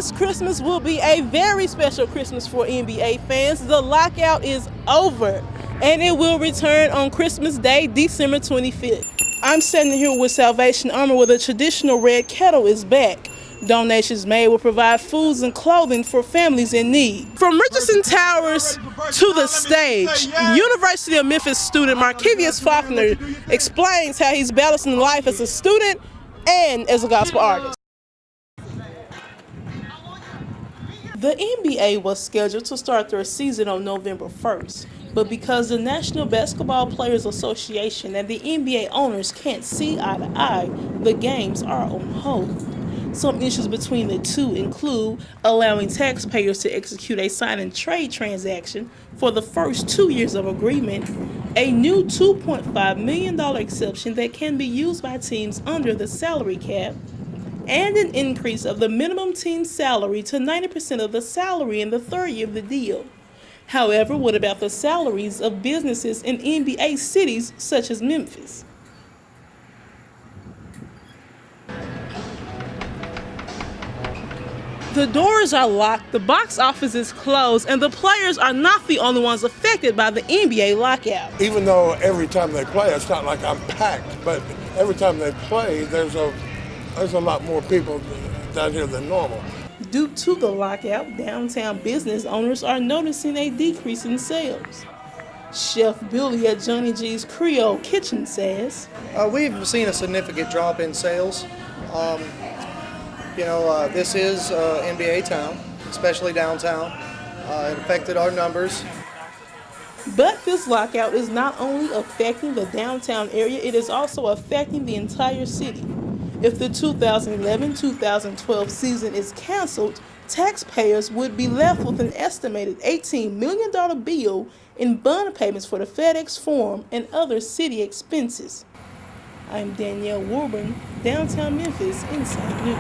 This Christmas will be a very special Christmas for NBA fans. The lockout is over and it will return on Christmas Day, December 25th. I'm standing here with Salvation Army where the traditional red kettle is back. Donations made will provide foods and clothing for families in need. From Richardson Towers to the stage, University of Memphis student Markevius Faulkner explains how he's balancing life as a student and as a gospel artist. The NBA was scheduled to start their season on November 1st, but because the National Basketball Players Association and the NBA owners can't see eye to eye, the games are on hold. Some issues between the two include allowing taxpayers to execute a sign and trade transaction for the first 2 years of agreement, a new $2.5 million exception that can be used by teams under the salary cap, and an increase of the minimum team salary to 90% of the salary in the third year of the deal. However, what about the salaries of businesses in NBA cities such as Memphis? The doors are locked, the box office is closed, and the players are not the only ones affected by the NBA lockout. Even though every time they play, it's not like I'm packed, but every time they play, there's a lot more people down here than normal. Due to the lockout, downtown business owners are noticing a decrease in sales. Chef Billy at Johnny G's Creole Kitchen says, We've seen a significant drop in sales. This is NBA town, especially downtown. It affected our numbers. But this lockout is not only affecting the downtown area, it is also affecting the entire city. If the 2011-2012 season is canceled, taxpayers would be left with an estimated $18 million bill in bond payments for the FedEx Forum and other city expenses. I'm Danielle Warburn, downtown Memphis, Inside News.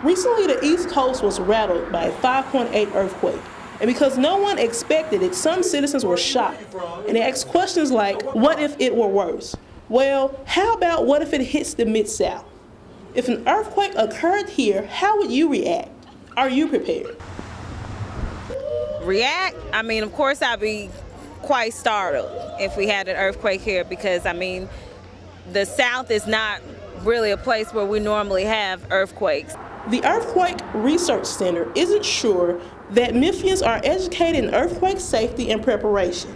Recently, the East Coast was rattled by a 5.8 earthquake. And because no one expected it, some citizens were shocked. And they asked questions like, what if it were worse? Well, how about what if it hits the Mid-South? If an earthquake occurred here, how would you react? Are you prepared? React? Of course I'd be quite startled if we had an earthquake here because, the South is not really a place where we normally have earthquakes. The Earthquake Research Center isn't sure that Memphians are educated in earthquake safety and preparation.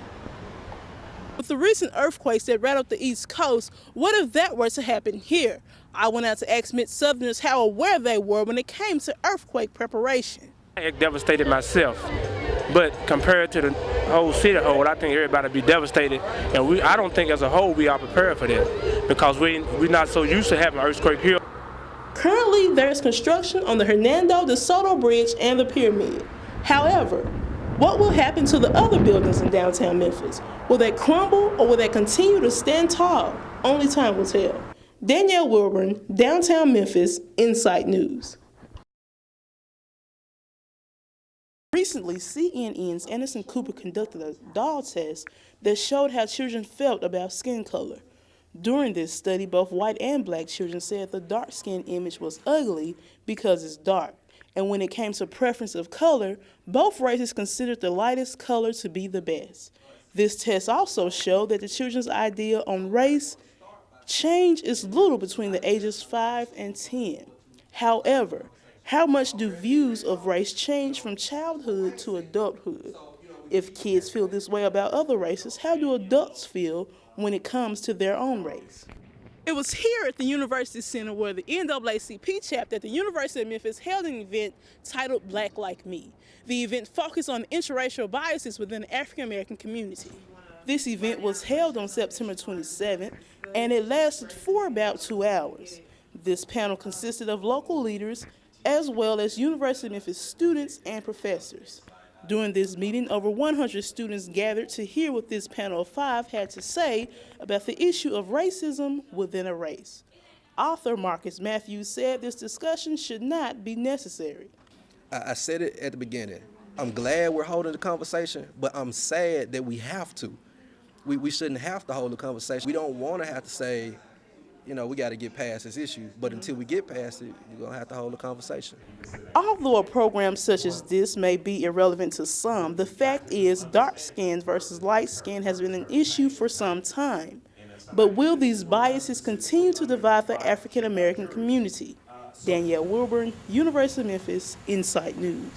With the recent earthquakes that rattled the East Coast, what if that were to happen here? I went out to ask Mid-Southerners how aware they were when it came to earthquake preparation. It devastated myself, but compared to the whole city whole, I think everybody would be devastated, and I don't think as a whole we are prepared for that because we're not so used to having an earthquake here. Currently, there is construction on the Hernando de Soto Bridge and the Pyramid. However, what will happen to the other buildings in downtown Memphis? Will they crumble or will they continue to stand tall? Only time will tell. Danielle Wilburn, downtown Memphis, Insight News. Recently, CNN's Anderson Cooper conducted a doll test that showed how children felt about skin color. During this study, both white and black children said the dark skin image was ugly because it's dark. And when it came to preference of color, both races considered the lightest color to be the best. This test also showed that the children's idea on race change is little between the ages 5 and 10. However, how much do views of race change from childhood to adulthood? If kids feel this way about other races, how do adults feel when it comes to their own race? It was here at the University Center where the NAACP chapter at the University of Memphis held an event titled Black Like Me. The event focused on interracial biases within the African American community. This event was held on September 27th and it lasted for about 2 hours. This panel consisted of local leaders as well as University of Memphis students and professors. During this meeting, over 100 students gathered to hear what this panel of 5 had to say about the issue of racism within a race. Author Marcus Matthews said this discussion should not be necessary. I said it at the beginning. I'm glad we're holding the conversation, but I'm sad that we have to. We shouldn't have to hold the conversation. We don't want to have to say, you know, we got to get past this issue. But until we get past it, we're going to have to hold a conversation. Although a program such as this may be irrelevant to some, the fact is dark skin versus light skin has been an issue for some time. But will these biases continue to divide the African American community? Danielle Wilburn, University of Memphis, Insight News.